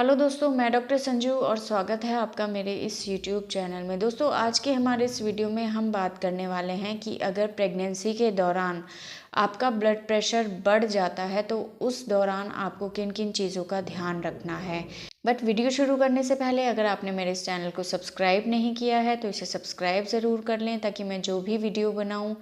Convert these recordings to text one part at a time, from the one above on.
Hello दोस्तों, मैं doctor Sanju और स्वागत है आपका मेरे इस यूट्यूब चैनल में। दोस्तों, आज के हमारे इस वीडियो में हम बात करने वाले हैं कि अगर प्रेगनेंसी के दौरान आपका ब्लड प्रेशर बढ़ जाता है तो उस दौरान आपको किन किन चीज़ों का ध्यान रखना है। बट वीडियो शुरू करने से पहले अगर आपने मेरे इस चैनल को सब्सक्राइब नहीं किया है तो इसे सब्सक्राइब ज़रूर कर लें, ताकि मैं जो भी वीडियो बनाऊँ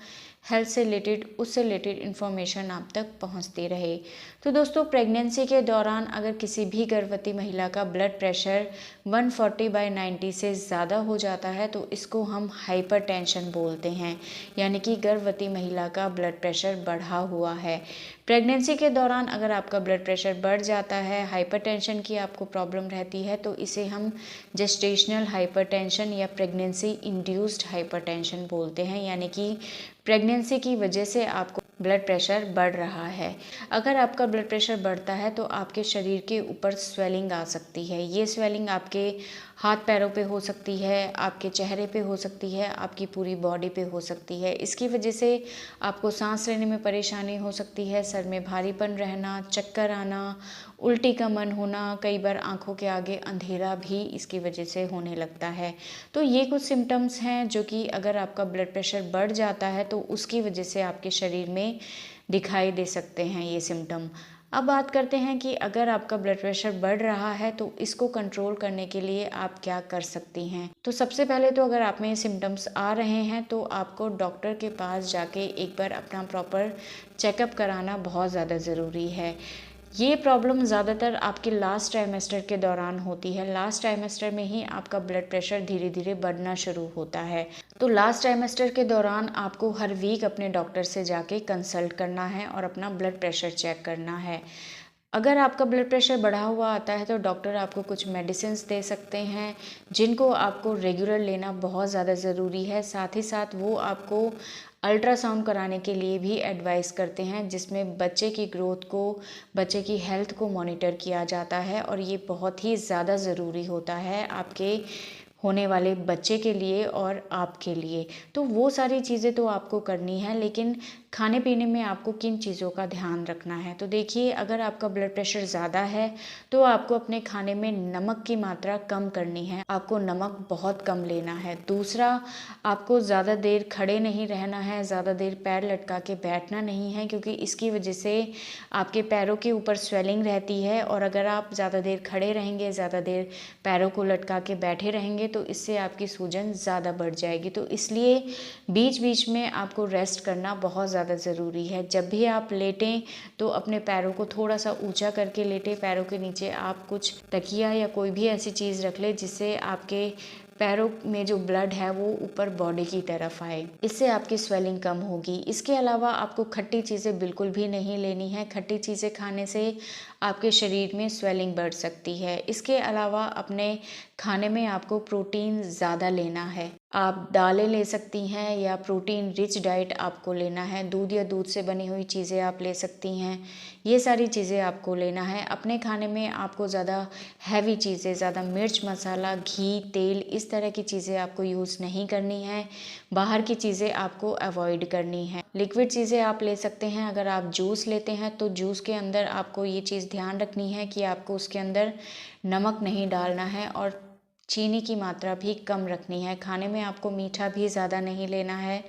हेल्थ से रिलेटेड उससे रिलेटेड इन्फॉर्मेशन आप तक पहुंचती रहे। तो दोस्तों, प्रेगनेंसी के दौरान अगर किसी भी गर्भवती महिला का ब्लड प्रेशर 140/90 से ज़्यादा हो जाता है तो इसको हम हाइपरटेंशन बोलते हैं, यानी कि गर्भवती महिला का ब्लड प्रेशर बढ़ा हुआ है। प्रेगनेंसी के दौरान अगर आपका ब्लड प्रेशर बढ़ जाता है, हाइपरटेंशन की आपको प्रॉब्लम रहती है, तो इसे हम जेस्टेशनल हाइपरटेंशन या प्रेगनेंसी इंड्यूस्ड हाइपरटेंशन बोलते हैं, यानी कि प्रेगनेंसी की वजह से आपको ब्लड प्रेशर बढ़ रहा है। अगर आपका ब्लड प्रेशर बढ़ता है तो आपके शरीर के ऊपर स्वेलिंग आ सकती है। ये स्वेलिंग आपके हाथ पैरों पे हो सकती है, आपके चेहरे पे हो सकती है, आपकी पूरी बॉडी पे हो सकती है। इसकी वजह से आपको सांस लेने में परेशानी हो सकती है, सर में भारीपन रहना, चक्कर आना, उल्टी का मन होना, कई बार आंखों के आगे अंधेरा भी इसकी वजह से होने लगता है। तो ये कुछ सिम्टम्स हैं जो कि अगर आपका ब्लड प्रेशर बढ़ जाता है तो उसकी वजह से आपके शरीर में दिखाई दे सकते हैं ये सिम्टम। अब बात करते हैं कि अगर आपका ब्लड प्रेशर बढ़ रहा है तो इसको कंट्रोल करने के लिए आप क्या कर सकती हैं। तो सबसे पहले तो अगर आप में ये सिम्टम्स आ रहे हैं तो आपको डॉक्टर के पास जाके एक बार अपना प्रॉपर चेकअप कराना बहुत ज़्यादा ज़रूरी है। ये प्रॉब्लम ज़्यादातर आपके लास्ट ट्राइमेस्टर के दौरान होती है। लास्ट ट्राइमेस्टर में ही आपका ब्लड प्रेशर धीरे धीरे बढ़ना शुरू होता है। तो लास्ट ट्राइमेस्टर के दौरान आपको हर वीक अपने डॉक्टर से जाके कंसल्ट करना है और अपना ब्लड प्रेशर चेक करना है। अगर आपका ब्लड प्रेशर बढ़ा हुआ आता है तो डॉक्टर आपको कुछ मेडिसिन्स दे सकते हैं, जिनको आपको रेगुलर लेना बहुत ज़्यादा ज़रूरी है। साथ ही साथ वो आपको अल्ट्रासाउंड कराने के लिए भी एडवाइस करते हैं, जिसमें बच्चे की ग्रोथ को, बच्चे की हेल्थ को मॉनिटर किया जाता है, और ये बहुत ही ज़्यादा ज़रूरी होता है आपके होने वाले बच्चे के लिए और आपके लिए। तो वो सारी चीज़ें तो आपको करनी है, लेकिन खाने पीने में आपको किन चीज़ों का ध्यान रखना है। तो देखिए, अगर आपका ब्लड प्रेशर ज़्यादा है तो आपको अपने खाने में नमक की मात्रा कम करनी है, आपको नमक बहुत कम लेना है। दूसरा, आपको ज़्यादा देर खड़े नहीं रहना है, ज़्यादा देर पैर लटका के बैठना नहीं है, क्योंकि इसकी वजह से आपके पैरों के ऊपर स्वेलिंग रहती है, और अगर आप ज़्यादा देर खड़े रहेंगे, ज़्यादा देर पैरों को लटका के बैठे रहेंगे तो इससे आपकी सूजन ज़्यादा बढ़ जाएगी। तो इसलिए बीच बीच में आपको रेस्ट करना बहुत ज़्यादा ज़रूरी है। जब भी आप लेटें तो अपने पैरों को थोड़ा सा ऊंचा करके लेटें। पैरों के नीचे आप कुछ तकिया या कोई भी ऐसी चीज़ रख लें जिससे आपके पैरों में जो ब्लड है वो ऊपर बॉडी की तरफ आए। इससे आपकी स्वेलिंग कम होगी। इसके अलावा आपको खट्टी चीज़ें बिल्कुल भी नहीं लेनी है। खट्टी चीज़ें खाने से आपके शरीर में स्वेलिंग बढ़ सकती है। इसके अलावा अपने खाने में आपको प्रोटीन ज़्यादा लेना है। आप दालें ले सकती हैं या प्रोटीन रिच डाइट आपको लेना है। दूध या दूध से बनी हुई चीज़ें आप ले सकती हैं। ये सारी चीज़ें आपको लेना है। अपने खाने में आपको ज़्यादा हैवी चीज़ें, ज़्यादा मिर्च मसाला, घी, तेल, इस तरह की चीज़ें आपको यूज़ नहीं करनी है। बाहर की चीज़ें आपको अवॉइड करनी है। लिक्विड चीज़ें आप ले सकते हैं। अगर आप जूस लेते हैं तो जूस के अंदर आपको ये चीज़ ध्यान रखनी है कि आपको उसके अंदर नमक नहीं डालना है और चीनी की मात्रा भी कम रखनी है। खाने में आपको मीठा भी ज़्यादा नहीं लेना है,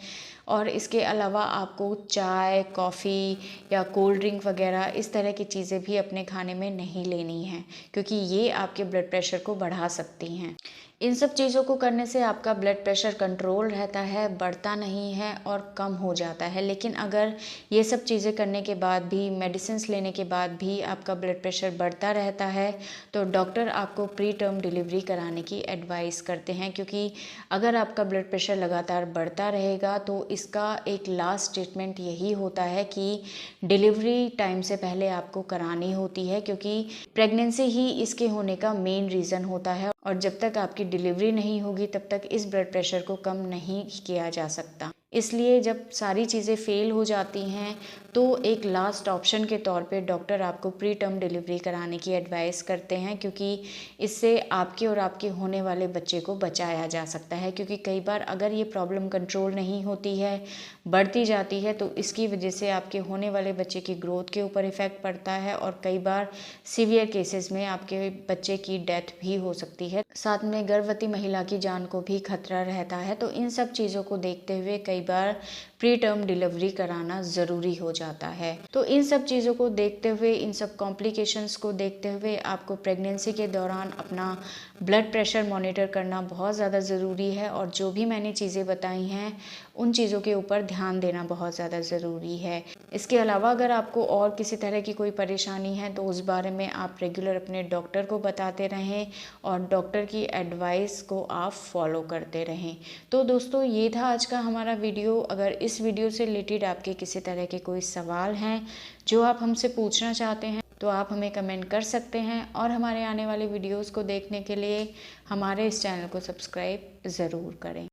और इसके अलावा आपको चाय, कॉफ़ी या कोल्ड ड्रिंक वगैरह इस तरह की चीज़ें भी अपने खाने में नहीं लेनी हैं, क्योंकि ये आपके ब्लड प्रेशर को बढ़ा सकती हैं। इन सब चीज़ों को करने से आपका ब्लड प्रेशर कंट्रोल रहता है, बढ़ता नहीं है और कम हो जाता है। लेकिन अगर ये सब चीज़ें करने के बाद भी, मेडिसिन्स लेने के बाद भी आपका ब्लड प्रेशर बढ़ता रहता है तो डॉक्टर आपको प्री टर्म डिलीवरी कराने की एडवाइस करते हैं, क्योंकि अगर आपका ब्लड प्रेशर लगातार बढ़ता रहेगा तो इसका एक लास्ट ट्रीटमेंट यही होता है कि डिलीवरी टाइम से पहले आपको करानी होती है, क्योंकि प्रेगनेंसी ही इसके होने का मेन रीज़न होता है, और जब तक आपकी डिलीवरी नहीं होगी तब तक इस ब्लड प्रेशर को कम नहीं किया जा सकता। इसलिए जब सारी चीज़ें फ़ेल हो जाती हैं तो एक लास्ट ऑप्शन के तौर पे डॉक्टर आपको प्री टर्म डिलीवरी कराने की एडवाइस करते हैं, क्योंकि इससे आपके और आपके होने वाले बच्चे को बचाया जा सकता है। क्योंकि कई बार अगर ये प्रॉब्लम कंट्रोल नहीं होती है, बढ़ती जाती है, तो इसकी वजह से आपके होने वाले बच्चे की ग्रोथ के ऊपर इफ़ेक्ट पड़ता है और कई बार सीवियर केसेस में आपके बच्चे की डेथ भी हो सकती है। साथ में गर्भवती महिला की जान को भी खतरा रहता है। तो इन सब चीज़ों को देखते हुए कई बार प्री टर्म डिलीवरी कराना ज़रूरी हो जाता है। तो इन सब चीज़ों को देखते हुए, इन सब कॉम्प्लिकेशंस को देखते हुए आपको प्रेगनेंसी के दौरान अपना ब्लड प्रेशर मॉनिटर करना बहुत ज़्यादा ज़रूरी है। और जो भी मैंने चीज़ें बताई हैं उन चीज़ों के ऊपर ध्यान देना बहुत ज़्यादा ज़रूरी है। इसके अलावा अगर आपको और किसी तरह की कोई परेशानी है तो उस बारे में आप रेगुलर अपने डॉक्टर को बताते रहें और डॉक्टर की एडवाइस को आप फॉलो करते रहें। तो दोस्तों, ये था आज का हमारा वीडियो। अगर इस वीडियो से रिलेटेड आपके किसी तरह के कोई सवाल हैं जो आप हमसे पूछना चाहते हैं तो आप हमें कमेंट कर सकते हैं। और हमारे आने वाले वीडियोज़ को देखने के लिए हमारे इस चैनल को सब्सक्राइब ज़रूर करें।